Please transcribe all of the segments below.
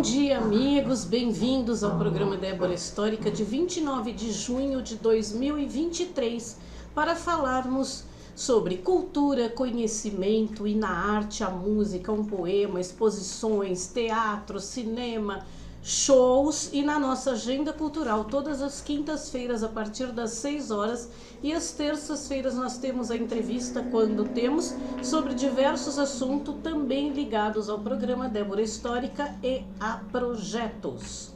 dia, amigos, bem-vindos ao programa Débora Histórica de 29 de junho de 2023 para falarmos sobre cultura, conhecimento e na arte, a música, um poema, exposições, teatro, cinema, shows e na nossa agenda cultural todas as quintas-feiras a partir das 6 horas e às terças-feiras nós temos a entrevista quando temos sobre diversos assuntos também ligados ao programa Débora Histórica e a projetos.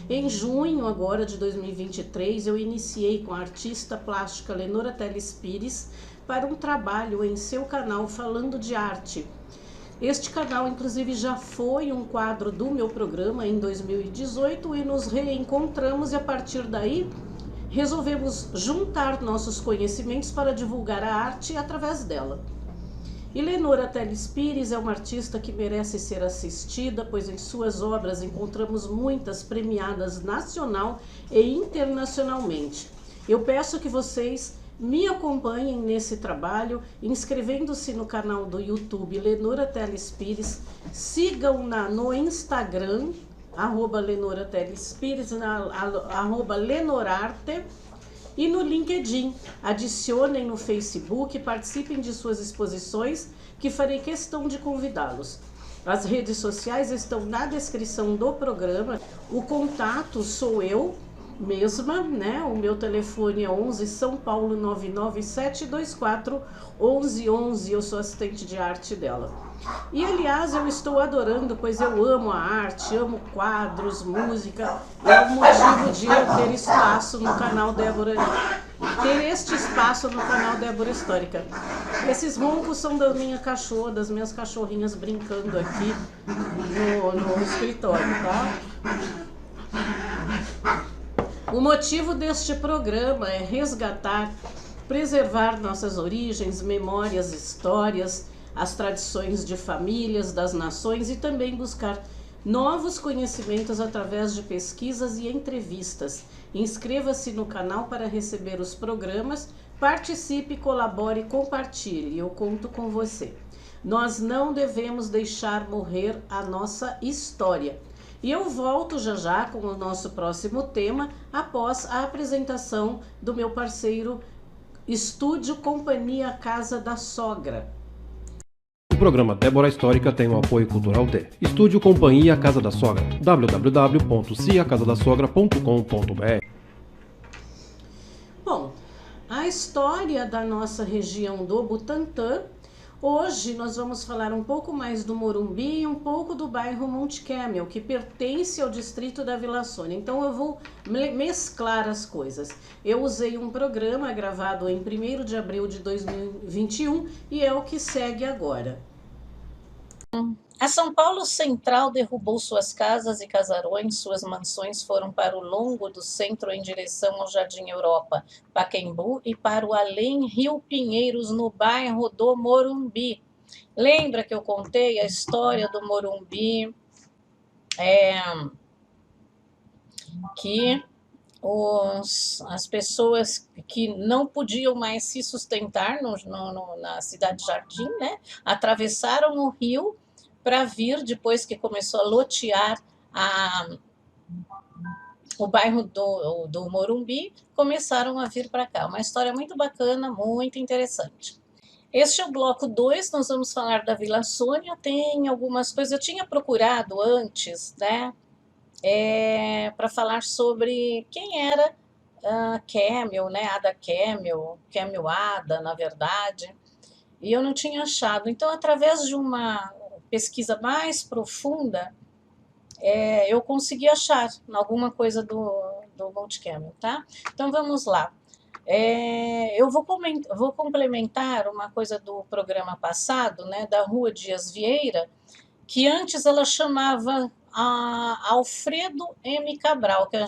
Em junho agora de 2023 eu iniciei com a artista plástica Lenora Teles Pires para um trabalho em seu canal falando de arte. Este canal, inclusive, já foi um quadro do meu programa em 2018 e nos reencontramos e a partir daí resolvemos juntar nossos conhecimentos para divulgar a arte através dela. E Lenora Teles Pires é uma artista que merece ser assistida, pois em suas obras encontramos muitas premiadas nacional e internacionalmente. Eu peço que vocês me acompanhem nesse trabalho, inscrevendo-se no canal do YouTube Lenora Teles Pires, sigam no Instagram, @Lenora Teles Pires, @Lenorarte, e no LinkedIn. Adicionem no Facebook, participem de suas exposições, que farei questão de convidá-los. As redes sociais estão na descrição do programa, o contato sou eu mesma, né? O meu telefone é 11 São Paulo 99724 1111, eu sou assistente de arte dela. E aliás, eu estou adorando, pois eu amo a arte, amo quadros, música, é o motivo de eu ter espaço no canal Débora, ter este espaço no canal Débora Histórica. Esses roncos são da minha cachorra, das minhas cachorrinhas brincando aqui no escritório, tá? O motivo deste programa é resgatar, preservar nossas origens, memórias, histórias, as tradições de famílias, das nações e também buscar novos conhecimentos através de pesquisas e entrevistas. Inscreva-se no canal para receber os programas, participe, colabore, compartilhe. Eu conto com você. Nós não devemos deixar morrer a nossa história. E eu volto já com o nosso próximo tema, após a apresentação do meu parceiro Estúdio Companhia Casa da Sogra. O programa Débora Histórica tem o apoio cultural de Estúdio Companhia Casa da Sogra, www.ciacasadasogra.com.br. Bom, a história da nossa região do Butantã. Hoje nós vamos falar um pouco mais do Morumbi e um pouco do bairro Monte Camel, que pertence ao distrito da Vila Sônia. Então eu vou mesclar as coisas. Eu usei um programa gravado em 1º de abril de 2021 e é o que segue agora. A São Paulo Central derrubou suas casas e casarões, suas mansões foram para o longo do centro em direção ao Jardim Europa, Pacaembu e para o Além Rio Pinheiros, no bairro do Morumbi. Lembra que eu contei a história do Morumbi? Que as pessoas que não podiam mais se sustentar na cidade Jardim, né, atravessaram o rio para vir, depois que começou a lotear o bairro do Morumbi, começaram a vir para cá. Uma história muito bacana, muito interessante. Este é o bloco 2, nós vamos falar da Vila Sônia. Tem algumas coisas, eu tinha procurado antes, né, para falar sobre quem era Camel, né, Ada Camel, Camel Ada, na verdade, e eu não tinha achado. Então, através de uma pesquisa mais profunda, eu consegui achar alguma coisa do Monte Camel, tá? Então, vamos lá. Eu vou complementar uma coisa do programa passado, né, da Rua Dias Vieira, que antes ela chamava Alfredo M. Cabral, que é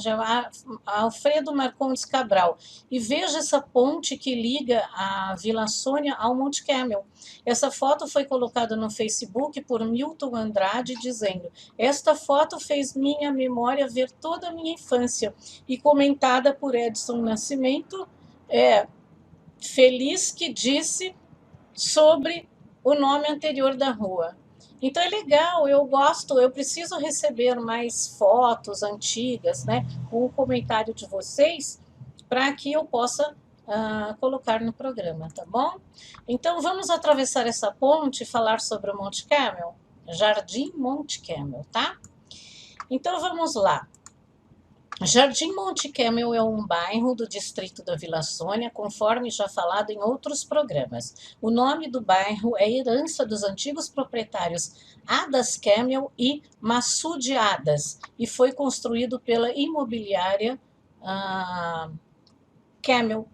Alfredo Marcondes Cabral. E veja essa ponte que liga a Vila Sônia ao Monte Camel. Essa foto foi colocada no Facebook por Milton Andrade, dizendo: esta foto fez minha memória ver toda a minha infância. E comentada por Edson Nascimento, feliz, que disse sobre o nome anterior da rua. Então é legal, eu gosto, eu preciso receber mais fotos antigas, né, com o comentário de vocês, para que eu possa colocar no programa, tá bom? Então vamos atravessar essa ponte e falar sobre o Monte Camel, Jardim Monte Camel, tá? Então vamos lá. Jardim Monte Camel é um bairro do distrito da Vila Sônia, conforme já falado em outros programas. O nome do bairro é herança dos antigos proprietários Adas Camel e Massoud Adas e foi construído pela imobiliária Camel.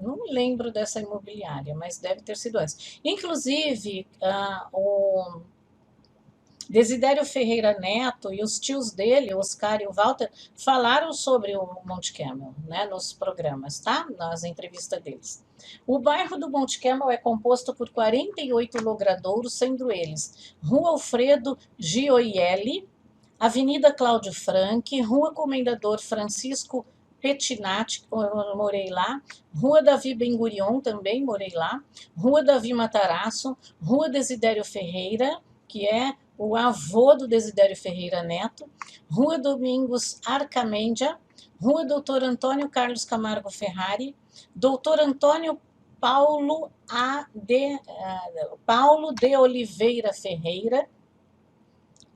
Não me lembro dessa imobiliária, mas deve ter sido antes. Inclusive, o Desidério Ferreira Neto e os tios dele, Oscar e o Walter, falaram sobre o Monte Camel, né, nos programas, tá? Nas entrevistas deles. O bairro do Monte Camel é composto por 48 logradouros, sendo eles Rua Alfredo Gioielli, Avenida Cláudio Franck, Rua Comendador Francisco Petinati, eu morei lá, Rua Davi Ben-Gurion, também morei lá, Rua Davi Matarazzo, Rua Desidério Ferreira, que é o avô do Desidério Ferreira Neto, Rua Domingos Arcamendia, Rua Doutor Antônio Carlos Camargo Ferrari, Doutor Antônio Paulo de Oliveira Ferreira,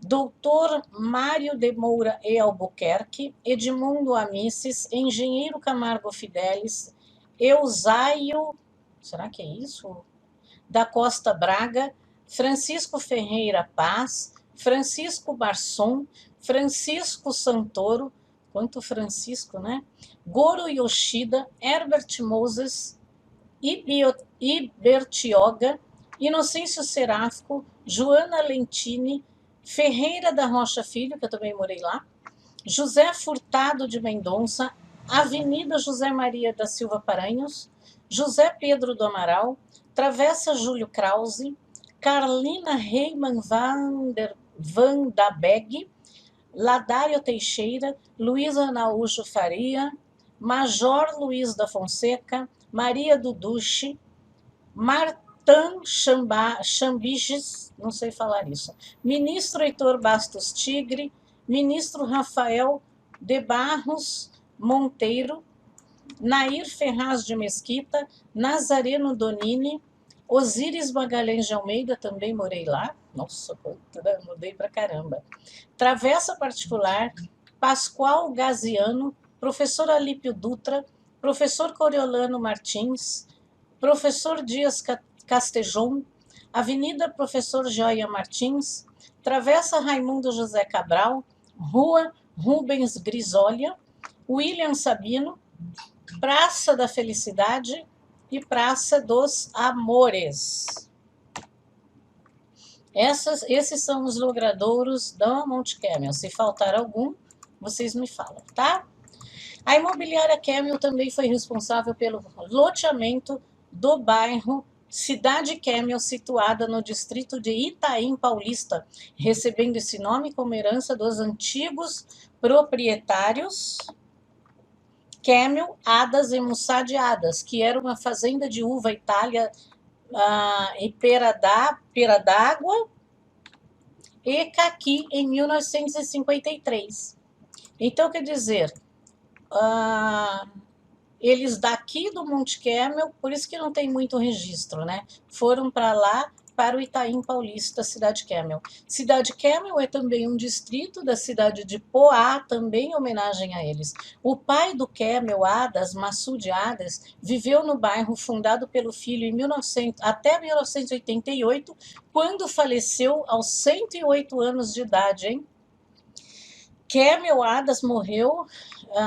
Doutor Mário de Moura e Albuquerque, Edmundo Amices, Engenheiro Camargo Fidelis, Eusáio, será que é isso? Da Costa Braga, Francisco Ferreira Paz, Francisco Barson, Francisco Santoro, quanto Francisco, né? Goro Yoshida, Herbert Moses, Ibertioga, Inocêncio Seráfico, Joana Lentini, Ferreira da Rocha Filho, que eu também morei lá, José Furtado de Mendonça, Avenida José Maria da Silva Paranhos, José Pedro do Amaral, Travessa Júlio Krause, Carlina Reimann Van da Beg, Ladário Teixeira, Luiz Araújo Faria, Major Luiz da Fonseca, Maria Duduche, Martã Chambiges, não sei falar isso, Ministro Heitor Bastos Tigre, Ministro Rafael de Barros Monteiro, Nair Ferraz de Mesquita, Nazareno Donini, Osíris Magalhães de Almeida, também morei lá. Nossa, mudei pra caramba. Travessa Particular, Pascoal Gaziano, Professor Alípio Dutra, Professor Coriolano Martins, Professor Dias Castejon, Avenida Professor Joia Martins, Travessa Raimundo José Cabral, Rua Rubens Grisolha, William Sabino, Praça da Felicidade e Praça dos Amores. Esses são os logradouros da Monte Camel. Se faltar algum, vocês me falam, tá? A imobiliária Camel também foi responsável pelo loteamento do bairro Cidade Camel, situada no distrito de Itaim Paulista, recebendo esse nome como herança dos antigos proprietários Camel, Adas e Mussad Adas, que era uma fazenda de uva Itália em Pera d'Água e Caqui em 1953. Então, quer dizer, eles daqui do Monte Camel, por isso que não tem muito registro, né? Foram para lá, para o Itaim Paulista, Cidade Camel. Cidade Camel é também um distrito da cidade de Poá, também em homenagem a eles. O pai do Camel, Adas, Massoud Adas, viveu no bairro fundado pelo filho até 1988, quando faleceu aos 108 anos de idade, hein? Camel Adas morreu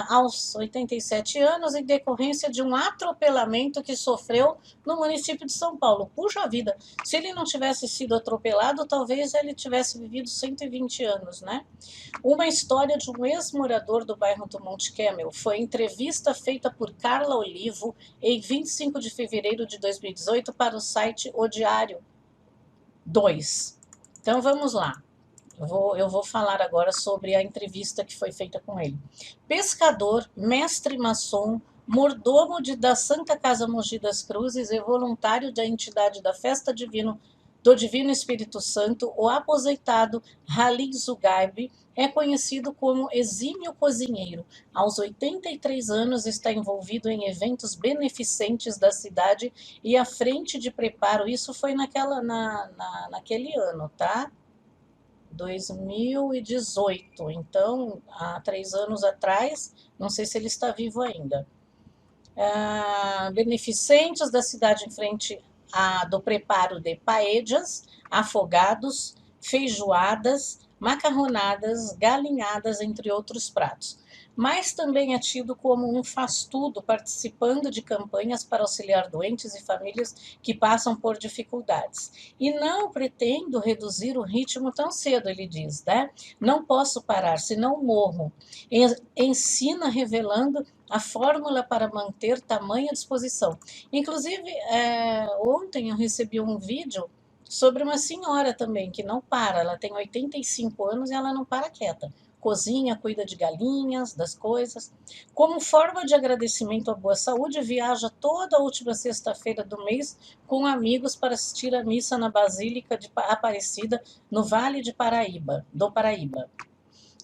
aos 87 anos em decorrência de um atropelamento que sofreu no município de São Paulo. Puxa vida, se ele não tivesse sido atropelado, talvez ele tivesse vivido 120 anos, né? Uma história de um ex-morador do bairro do Monte Camel foi entrevista feita por Carla Olivo em 25 de fevereiro de 2018 para o site O Diário 2. Então vamos lá. Eu vou falar agora sobre a entrevista que foi feita com ele. Pescador, mestre maçom, mordomo da Santa Casa Mogi das Cruzes e voluntário da entidade da Festa Divino do Divino Espírito Santo, o aposentado Halim Zugaib é conhecido como exímio cozinheiro. Aos 83 anos está envolvido em eventos beneficentes da cidade e à frente de preparo. Isso foi naquele ano, tá? 2018. Então, há 3 anos atrás, não sei se ele está vivo ainda. Beneficentes da cidade em frente do preparo de paellas, afogados, feijoadas, macarronadas, galinhadas, entre outros pratos. Mas também é tido como um faz-tudo, participando de campanhas para auxiliar doentes e famílias que passam por dificuldades. E não pretendo reduzir o ritmo tão cedo, ele diz, né? Não posso parar, senão morro. Ensina revelando a fórmula para manter tamanha disposição. Inclusive, ontem eu recebi um vídeo sobre uma senhora também, que não para, ela tem 85 anos e ela não para quieta. Cozinha, cuida de galinhas, das coisas. Como forma de agradecimento à boa saúde, viaja toda a última sexta-feira do mês com amigos para assistir à missa na Basílica de Aparecida, no Vale do Paraíba.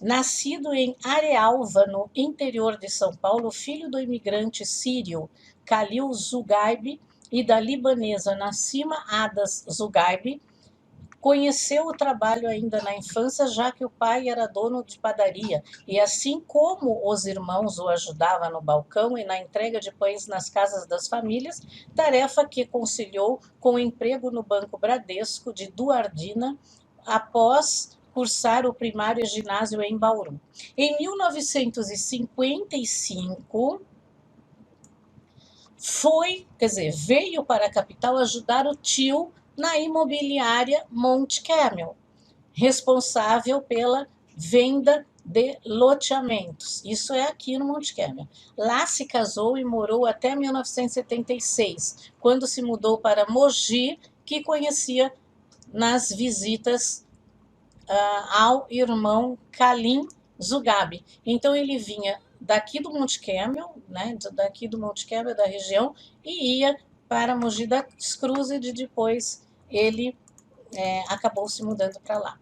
Nascido em Arealva, no interior de São Paulo, filho do imigrante sírio Khalil Zugaib e da libanesa Nassima Adas Zugaib, conheceu o trabalho ainda na infância, já que o pai era dono de padaria, e assim como os irmãos o ajudavam no balcão e na entrega de pães nas casas das famílias, tarefa que conciliou com o emprego no Banco Bradesco de Duardina, após cursar o primário e ginásio em Bauru. Em 1955, veio para a capital ajudar o tio na imobiliária Monte Carmel, responsável pela venda de loteamentos. Isso é aqui no Monte Carmel. Lá se casou e morou até 1976, quando se mudou para Mogi, que conhecia nas visitas ao irmão Khalil Zugaib. Então ele vinha daqui do Monte Carmel, né, daqui do Monte Carmel, da região, e ia para Mogi das Cruzes, e depois ele acabou se mudando para lá.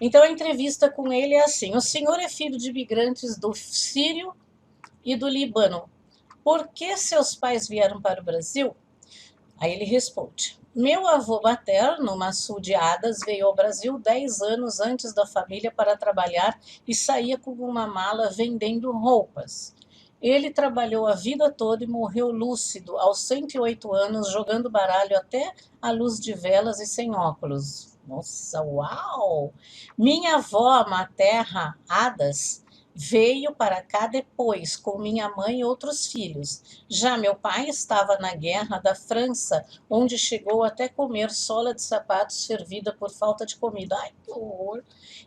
Então a entrevista com ele é assim: o senhor é filho de imigrantes do Sírio e do Líbano. Por que seus pais vieram para o Brasil? Aí ele responde: meu avô materno, Massoud Adas, veio ao Brasil 10 anos antes da família para trabalhar e saía com uma mala vendendo roupas. Ele trabalhou a vida toda e morreu lúcido, aos 108 anos, jogando baralho até à luz de velas e sem óculos. Nossa, uau! Minha avó materna, Adas, veio para cá depois, com minha mãe e outros filhos. Já meu pai estava na guerra da França, onde chegou até comer sola de sapatos servida por falta de comida. Ai, que horror!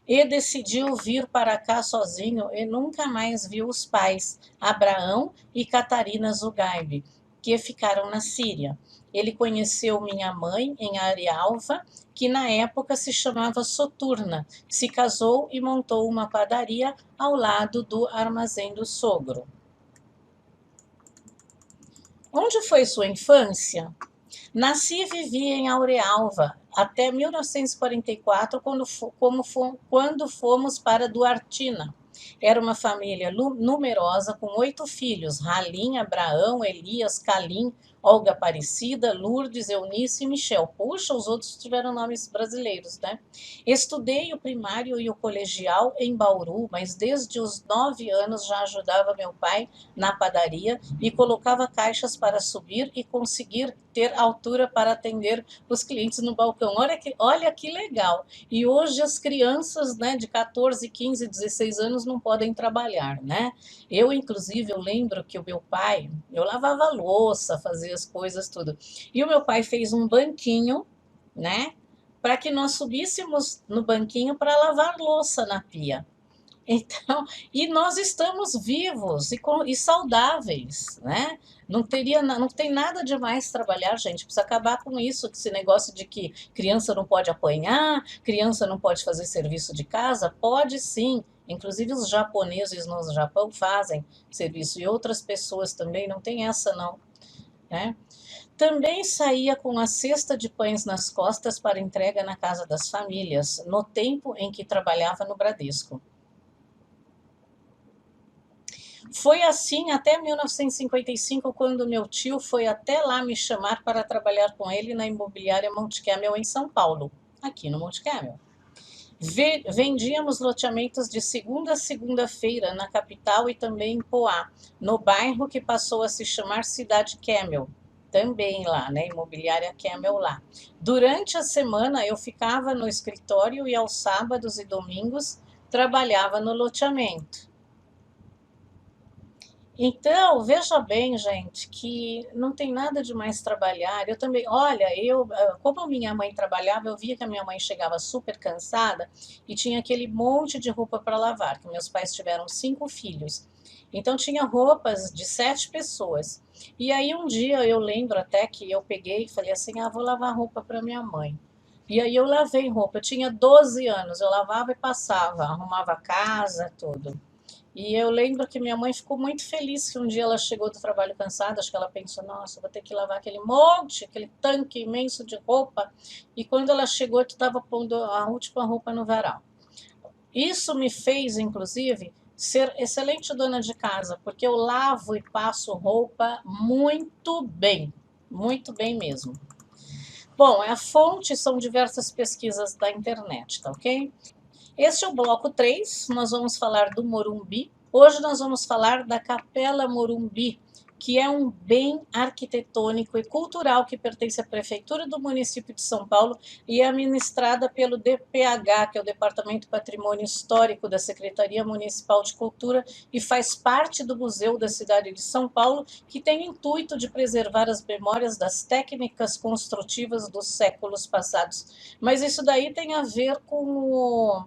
E decidiu vir para cá sozinho e nunca mais viu os pais, Abraão e Catarina Zugaib, que ficaram na Síria. Ele conheceu minha mãe em Arealva, que na época se chamava Soturna, se casou e montou uma padaria ao lado do armazém do sogro. Onde foi sua infância? Nasci e vivi em Aurealva até 1944, quando fomos para Duartina. Era uma família numerosa, com 8 filhos: Halim, Abraão, Elias, Calim, Olga Aparecida, Lourdes, Eunice e Michel. Puxa, os outros tiveram nomes brasileiros, né? Estudei o primário e o colegial em Bauru, mas desde os 9 anos já ajudava meu pai na padaria e colocava caixas para subir e conseguir ter altura para atender os clientes no balcão. Olha que legal! E hoje as crianças, né, de 14, 15, 16 anos não podem trabalhar, né? Eu, inclusive, eu lembro que o meu pai, eu lavava louça, fazia as coisas, tudo. E o meu pai fez um banquinho, né, para que nós subíssemos no banquinho para lavar louça na pia. Então, e nós estamos vivos e saudáveis, né? Não tem nada de mais trabalhar, gente. Precisa acabar com isso, esse negócio de que criança não pode apanhar, criança não pode fazer serviço de casa. Pode sim. Inclusive os japoneses no Japão fazem serviço, e outras pessoas também, não tem essa não, né? Também saía com a cesta de pães nas costas para entrega na casa das famílias, no tempo em que trabalhava no Bradesco. Foi assim até 1955, quando meu tio foi até lá me chamar para trabalhar com ele na imobiliária Monte Camel, em São Paulo, aqui no Monte Camel. Vendíamos loteamentos de segunda a segunda-feira na capital e também em Poá, no bairro que passou a se chamar Cidade Camel, também lá, né? Imobiliária Camel lá. Durante a semana eu ficava no escritório e aos sábados e domingos trabalhava no loteamento. Então, veja bem, gente, que não tem nada de mais trabalhar. Eu também, olha, como a minha mãe trabalhava, eu via que a minha mãe chegava super cansada e tinha aquele monte de roupa para lavar, que meus pais tiveram 5 filhos. Então, tinha roupas de 7 pessoas. E aí, um dia, eu lembro até que eu peguei e falei assim, vou lavar roupa para minha mãe. E aí, eu lavei roupa. Eu tinha 12 anos, eu lavava e passava, arrumava a casa, tudo. E eu lembro que minha mãe ficou muito feliz que um dia ela chegou do trabalho cansada, acho que ela pensou, nossa, vou ter que lavar aquele monte, aquele tanque imenso de roupa. E quando ela chegou, tu estava pondo a última roupa no varal. Isso me fez, inclusive, ser excelente dona de casa, porque eu lavo e passo roupa muito bem mesmo. Bom, a fonte são diversas pesquisas da internet, tá ok? Este é o bloco 3, nós vamos falar do Morumbi. Hoje nós vamos falar da Capela Morumbi, que é um bem arquitetônico e cultural que pertence à Prefeitura do município de São Paulo e é administrada pelo DPH, que é o Departamento Patrimônio Histórico da Secretaria Municipal de Cultura, e faz parte do Museu da cidade de São Paulo, que tem o intuito de preservar as memórias das técnicas construtivas dos séculos passados. Mas isso daí tem a ver com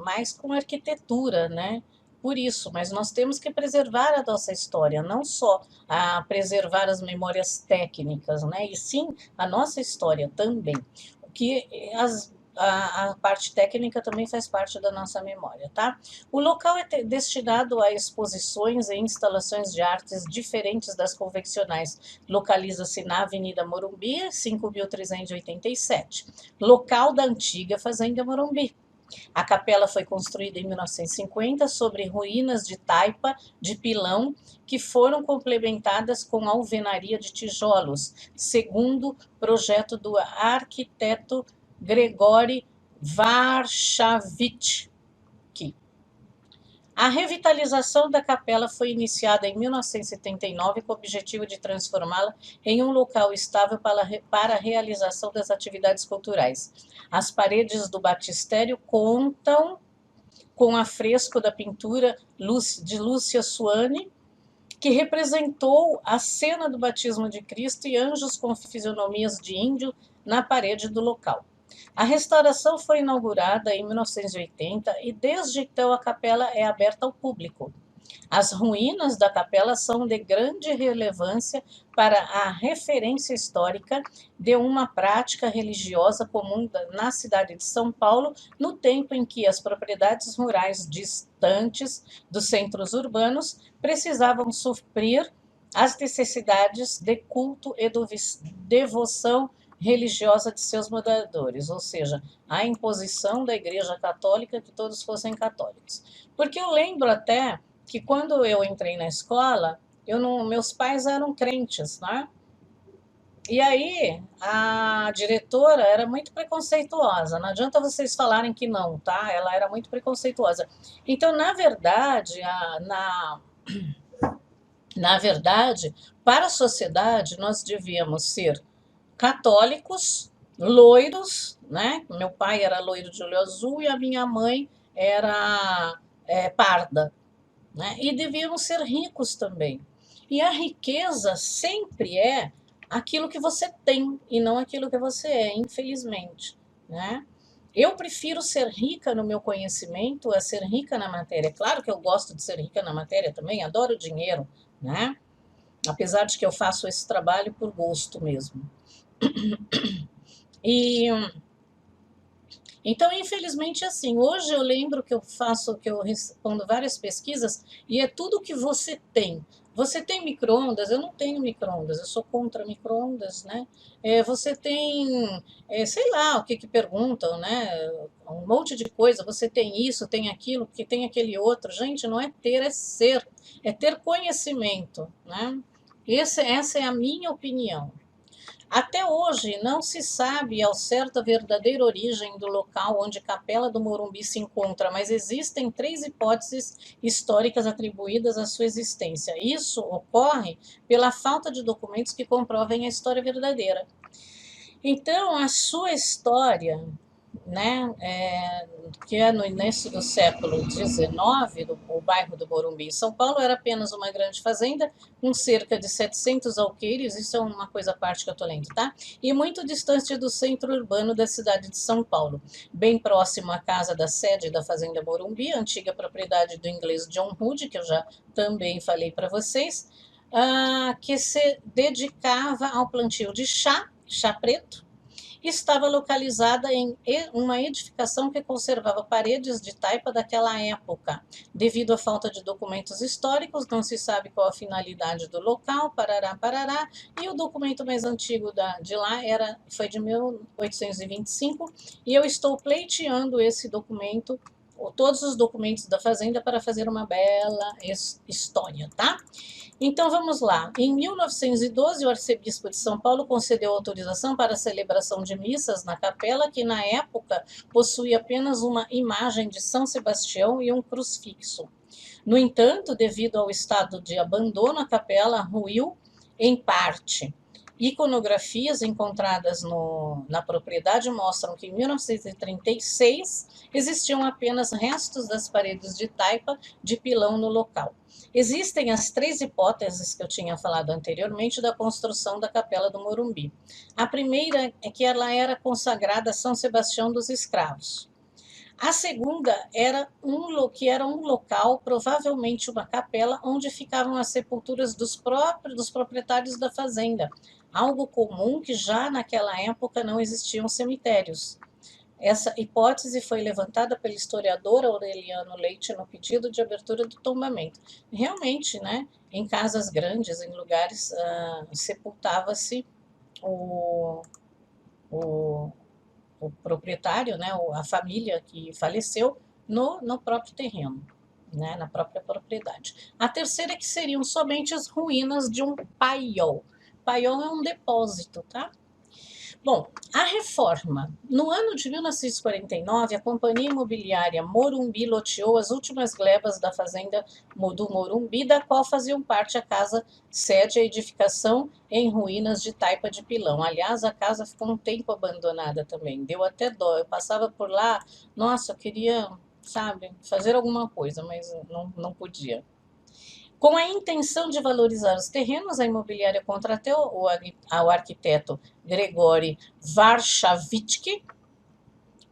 mais com arquitetura, né? Por isso, mas nós temos que preservar a nossa história, não só a preservar as memórias técnicas, né? E sim a nossa história também. Que a parte técnica também faz parte da nossa memória, tá? O local é destinado a exposições e instalações de artes diferentes das convencionais. Localiza-se na Avenida Morumbi, 5.387, local da antiga Fazenda Morumbi. A capela foi construída em 1950 sobre ruínas de taipa de pilão que foram complementadas com alvenaria de tijolos, segundo projeto do arquiteto Gregory Warszawicki. A revitalização da capela foi iniciada em 1979 com o objetivo de transformá-la em um local estável para a realização das atividades culturais. As paredes do batistério contam com afresco da pintura de Lúcia Suane, que representou a cena do batismo de Cristo e anjos com fisionomias de índio na parede do local. A restauração foi inaugurada em 1980 e desde então a capela é aberta ao público. As ruínas da capela são de grande relevância para a referência histórica de uma prática religiosa comum na cidade de São Paulo, no tempo em que as propriedades rurais distantes dos centros urbanos precisavam suprir as necessidades de culto e devoção religiosa de seus moradores, ou seja, a imposição da Igreja Católica que todos fossem católicos. Porque eu lembro até que quando eu entrei na escola, meus pais eram crentes, né? E aí a diretora era muito preconceituosa. Não adianta vocês falarem que não, tá? Ela era muito preconceituosa. Então, na verdade, para a sociedade, nós devíamos ser católicos, loiros, né? Meu pai era loiro de olho azul e a minha mãe era parda, né? E devíamos ser ricos também. E a riqueza sempre é aquilo que você tem e não aquilo que você é, infelizmente, né? Eu prefiro ser rica no meu conhecimento a ser rica na matéria. Claro que eu gosto de ser rica na matéria também, adoro dinheiro, né? Apesar de que eu faço esse trabalho por gosto mesmo. Então, infelizmente, assim, hoje eu lembro que eu respondo várias pesquisas e é tudo que você tem. Você tem micro-ondas? Eu não tenho micro-ondas, eu sou contra micro-ondas, né? Você tem, sei lá, o que que perguntam, né? Um monte de coisa. Você tem isso, tem aquilo, que tem aquele outro. Gente, não é ter, é ser. É ter conhecimento, né? Essa é a minha opinião. Até hoje não se sabe ao certo a verdadeira origem do local onde a Capela do Morumbi se encontra, mas existem 3 hipóteses históricas atribuídas à sua existência. Isso ocorre pela falta de documentos que comprovem a história verdadeira. Então, a sua história, né, que é no início do século XIX, o bairro do Morumbi, em São Paulo, era apenas uma grande fazenda com cerca de 700 alqueires, isso é uma coisa à parte que eu estou lendo, tá? E muito distante do centro urbano da cidade de São Paulo, bem próximo à casa da sede da Fazenda Morumbi, antiga propriedade do inglês John Hood, que eu já também falei para vocês, que se dedicava ao plantio de chá preto. Estava localizada em uma edificação que conservava paredes de taipa daquela época. Devido à falta de documentos históricos, não se sabe qual a finalidade do local, parará, e o documento mais antigo de lá foi de 1825, e eu estou pleiteando esse documento, todos os documentos da fazenda, para fazer uma bela história, tá? Então vamos lá. Em 1912, o arcebispo de São Paulo concedeu autorização para a celebração de missas na capela, que na época possuía apenas uma imagem de São Sebastião e um crucifixo. No entanto, devido ao estado de abandono, a capela ruiu em parte. Iconografias encontradas na propriedade mostram que em 1936 existiam apenas restos das paredes de taipa de pilão no local. Existem as 3 hipóteses que eu tinha falado anteriormente da construção da Capela do Morumbi. A primeira é que ela era consagrada a São Sebastião dos Escravos. A segunda que era um local, provavelmente uma capela, onde ficavam as sepulturas dos proprietários da fazenda, algo comum que já naquela época não existiam cemitérios. Essa hipótese foi levantada pelo historiador Aureliano Leite no pedido de abertura do tombamento. Realmente, né, em casas grandes, em lugares, sepultava-se o proprietário, né, a família que faleceu, no próprio terreno, né, na própria propriedade. A terceira é que seriam somente as ruínas de um paiol. Paiol é um depósito, tá? Bom, a reforma. No ano de 1949, a Companhia Imobiliária Morumbi loteou as últimas glebas da fazenda do Morumbi, da qual faziam parte a casa sede, a edificação em ruínas de taipa de pilão. Aliás, a casa ficou um tempo abandonada também, deu até dó. Eu passava por lá, nossa, eu queria, sabe, fazer alguma coisa, mas não podia. Com a intenção de valorizar os terrenos, a imobiliária contratou ao arquiteto Gregory Varshavitsky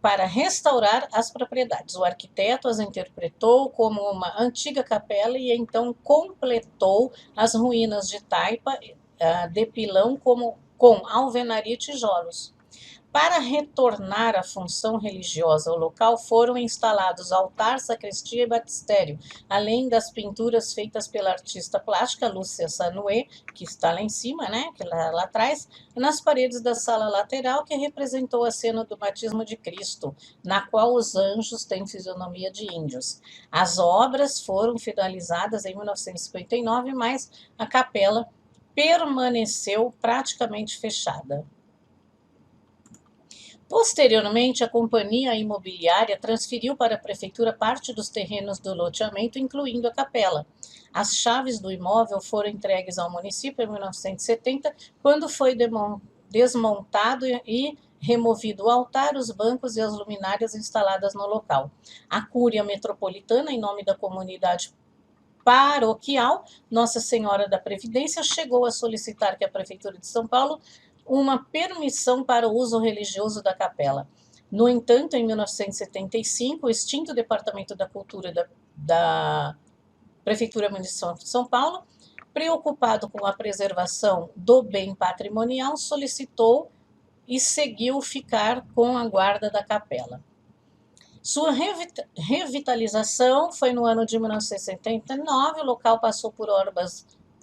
para restaurar as propriedades. O arquiteto as interpretou como uma antiga capela e então completou as ruínas de taipa de pilão com alvenaria e tijolos. Para retornar à função religiosa ao local, foram instalados altar, sacristia e batistério, além das pinturas feitas pela artista plástica Lúcia Sanoué, que está lá em cima, né, que lá atrás, nas paredes da sala lateral, que representou a cena do batismo de Cristo, na qual os anjos têm fisionomia de índios. As obras foram finalizadas em 1959, mas a capela permaneceu praticamente fechada. Posteriormente, a companhia imobiliária transferiu para a prefeitura parte dos terrenos do loteamento, incluindo a capela. As chaves do imóvel foram entregues ao município em 1970, quando foi desmontado e removido o altar, os bancos e as luminárias instaladas no local. A Cúria Metropolitana, em nome da comunidade paroquial Nossa Senhora da Previdência, chegou a solicitar que a Prefeitura de São Paulo uma permissão para o uso religioso da capela. No entanto, em 1975, o extinto Departamento da Cultura da Prefeitura Municipal de São Paulo, preocupado com a preservação do bem patrimonial, solicitou e seguiu ficar com a guarda da capela. Sua revitalização foi no ano de 1979, o local passou por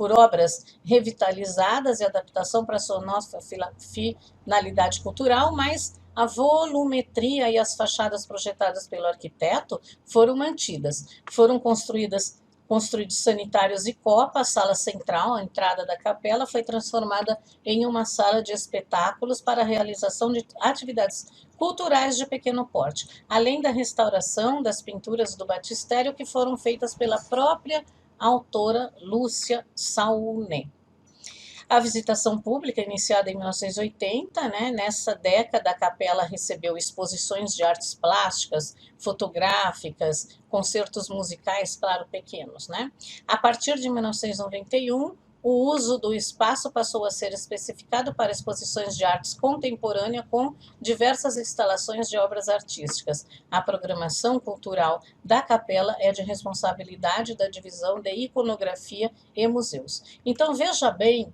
por obras revitalizadas e adaptação para sua nossa finalidade cultural, mas a volumetria e as fachadas projetadas pelo arquiteto foram mantidas. Foram construídos sanitários e copa, a sala central, a entrada da capela, foi transformada em uma sala de espetáculos para a realização de atividades culturais de pequeno porte, além da restauração das pinturas do batistério que foram feitas pela própria autora Lúcia Saulné. A visitação pública, iniciada em 1980, nessa década a capela recebeu exposições de artes plásticas, fotográficas, concertos musicais, claro, pequenos. A partir de 1991, o uso do espaço passou a ser especificado para exposições de artes contemporânea com diversas instalações de obras artísticas. A programação cultural da capela é de responsabilidade da Divisão de Iconografia e Museus. Então, veja bem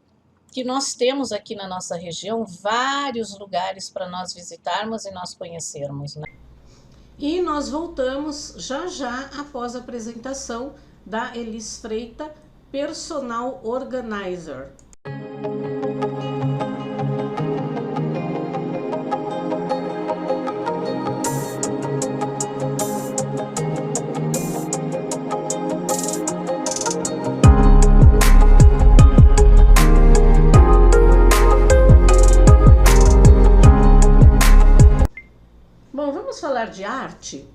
que nós temos aqui na nossa região vários lugares para nós visitarmos e nós conhecermos. E nós voltamos já após a apresentação da Elis Freita, Personal Organizer. Vamos falar de arte?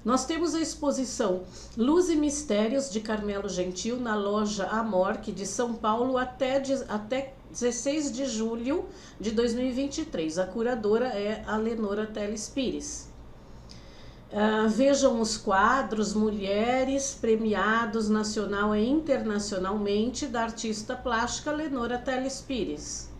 Nós temos a exposição Luz e Mistérios de Carmelo Gentil na loja Amorque de São Paulo até 16 de julho de 2023. A curadora é a Lenora Teles Pires. Vejam os quadros Mulheres premiados nacional e internacionalmente da artista plástica Lenora Teles Pires.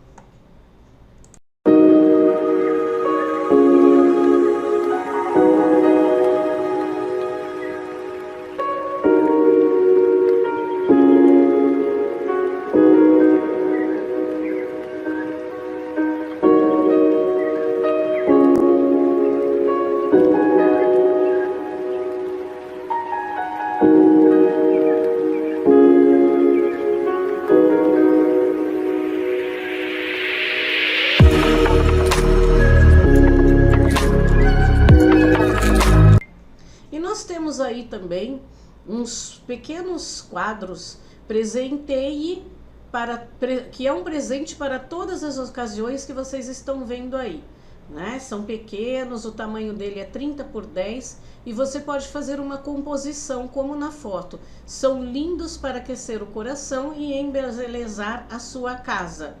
Aí também uns pequenos quadros Presenteie que é um presente para todas as ocasiões que vocês estão vendo aí, São pequenos, o tamanho dele é 30 por 10 e você pode fazer uma composição como na foto. São lindos para aquecer o coração e embelezar a sua casa.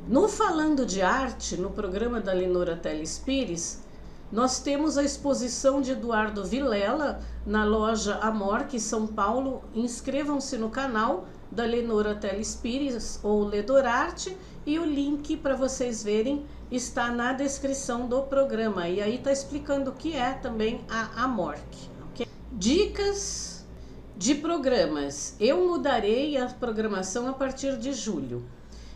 No Falando de Arte, no programa da Lenora Teles Pires, nós temos a exposição de Eduardo Vilela na loja Amorque, São Paulo. Inscrevam-se no canal da Lenora Teles Pires ou Ledorarte e o link para vocês verem está na descrição do programa. E aí está explicando o que é também a Amorque. Okay? Dicas de programas. Eu mudarei a programação a partir de julho.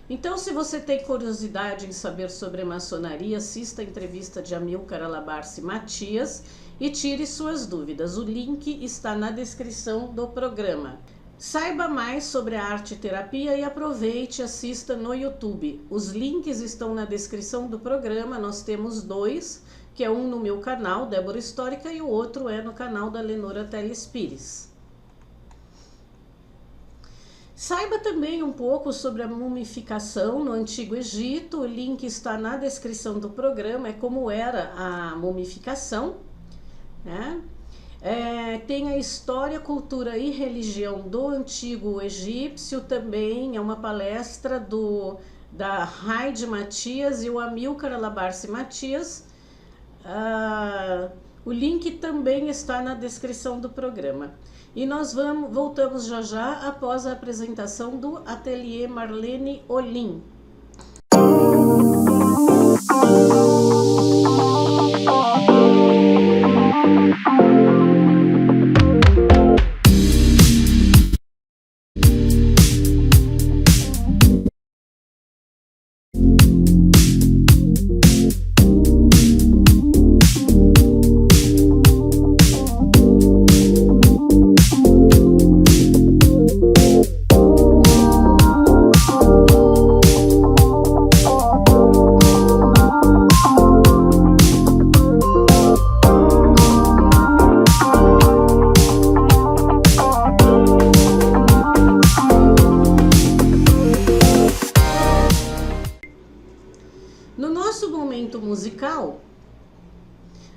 Então, se você tem curiosidade em saber sobre a maçonaria, assista a entrevista de Amilcar Alabarce Matias e tire suas dúvidas. O link está na descrição do programa. Saiba mais sobre a arte terapia e aproveite e assista no YouTube. Os links estão na descrição do programa. Nós temos dois, que é um no meu canal, Débora Histórica, e o outro é no canal da Lenora Teles Pires. Saiba também um pouco sobre a mumificação no Antigo Egito. O link está na descrição do programa, é como era a mumificação, tem a história, cultura e religião do Antigo Egípcio também, é uma palestra da Raide Matias e o Amilcar Alabarce Matias. O link também está na descrição do programa. E nós voltamos já após a apresentação do Ateliê Marlene Olim.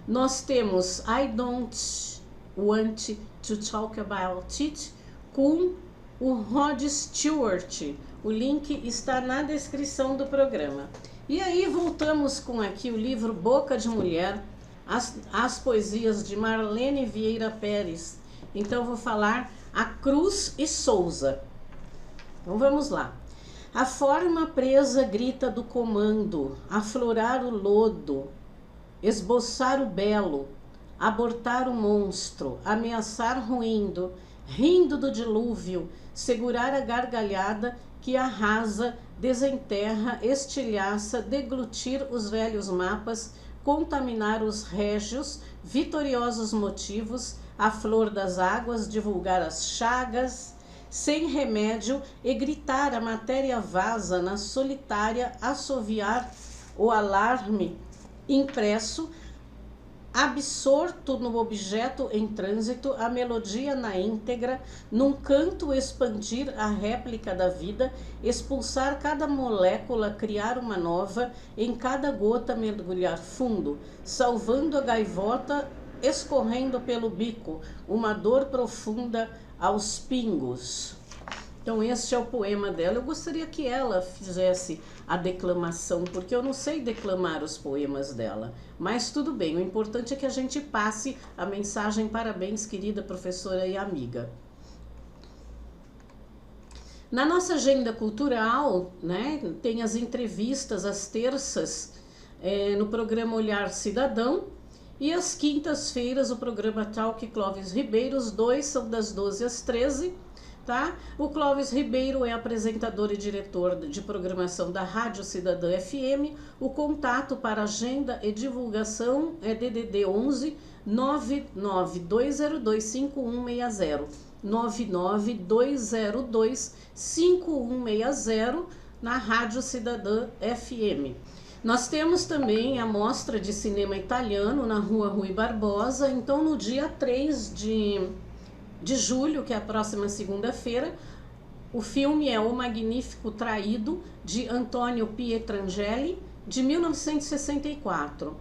Nós temos I Don't Want to Talk About It com o Rod Stewart. O link está na descrição do programa. E aí voltamos com aqui o livro Boca de Mulher, as poesias de Marlene Vieira Pérez. Então vou falar a Cruz e Souza. Então vamos lá. A forma presa grita do comando, aflorar o lodo, esboçar o belo, abortar o monstro, ameaçar ruindo, rindo do dilúvio, segurar a gargalhada que arrasa, desenterra, estilhaça, deglutir os velhos mapas, contaminar os régios, vitoriosos motivos, a flor das águas, divulgar as chagas, sem remédio, e gritar a matéria vasa na solitária, assoviar o alarme impresso, absorto no objeto em trânsito, a melodia na íntegra, num canto expandir a réplica da vida, expulsar cada molécula, criar uma nova, em cada gota mergulhar fundo, salvando a gaivota, escorrendo pelo bico, uma dor profunda aos pingos. Então este é o poema dela. Eu gostaria que ela fizesse a declamação, porque eu não sei declamar os poemas dela, mas tudo bem, o importante é que a gente passe a mensagem. Parabéns, querida professora e amiga. Na nossa agenda cultural, né, tem as entrevistas às terças no programa Olhar Cidadão, e às quintas-feiras o programa Talk Clóvis Ribeiro. Os dois são das 12 às 13, tá? O Clóvis Ribeiro é apresentador e diretor de programação da Rádio Cidadã FM. O contato para agenda e divulgação é DDD 11 992025160, 992025160 na Rádio Cidadã FM. Nós temos também a Mostra de Cinema Italiano na Rua Rui Barbosa. Então, no dia 3 de julho, que é a próxima segunda-feira, o filme é O Magnífico Traído, de Antonio Pietrangeli, de 1964.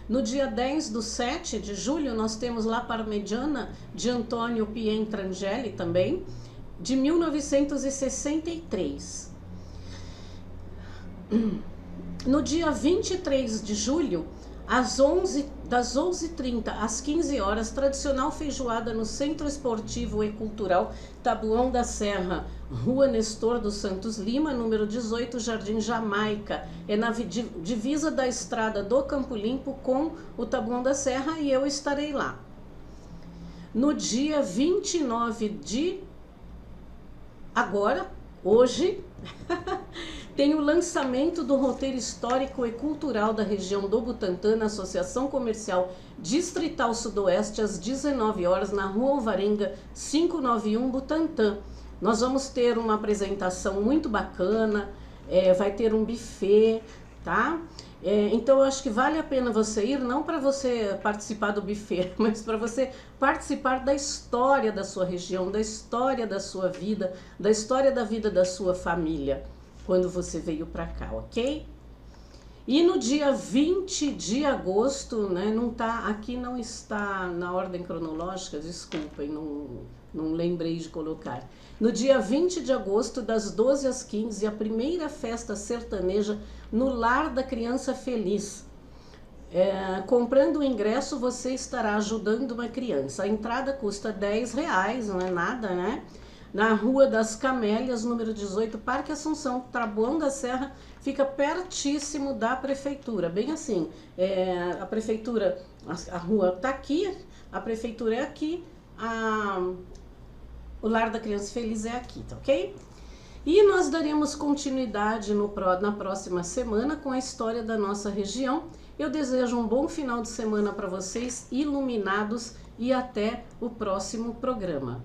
No dia 10/7 de julho, nós temos La Parmigiana, de Antonio Pietrangeli, também, de 1963. No dia 23 de julho, das 11h30 às 15 horas, tradicional feijoada no Centro Esportivo e Cultural Taboão da Serra, Rua Nestor dos Santos Lima, número 18, Jardim Jamaica. É na divisa da estrada do Campo Limpo com o Taboão da Serra, e eu estarei lá. No dia 29 de agora, hoje, tem o lançamento do roteiro histórico e cultural da região do Butantã, na Associação Comercial Distrital Sudoeste, às 19 horas, na Rua Alvarenga 591, Butantã. Nós vamos ter uma apresentação muito bacana, vai ter um buffet, tá? Então eu acho que vale a pena você ir, não para você participar do buffet, mas para você participar da história da sua região, da história da sua vida, da história da vida da sua família, quando você veio para cá, ok? E no dia 20 de agosto, né, aqui não está na ordem cronológica, desculpem, não lembrei de colocar. No dia 20 de agosto, das 12 às 15, a primeira festa sertaneja no Lar da Criança Feliz. Comprando o ingresso, você estará ajudando uma criança. A entrada custa R$10, não é nada, né? Na Rua das Camélias, número 18, Parque Assunção, Taboão da Serra, fica pertíssimo da prefeitura, bem assim, a prefeitura, a rua está aqui, a prefeitura é aqui, o Lar da Criança Feliz é aqui, tá ok? E nós daremos continuidade na próxima semana com a história da nossa região. Eu desejo um bom final de semana para vocês, iluminados, e até o próximo programa.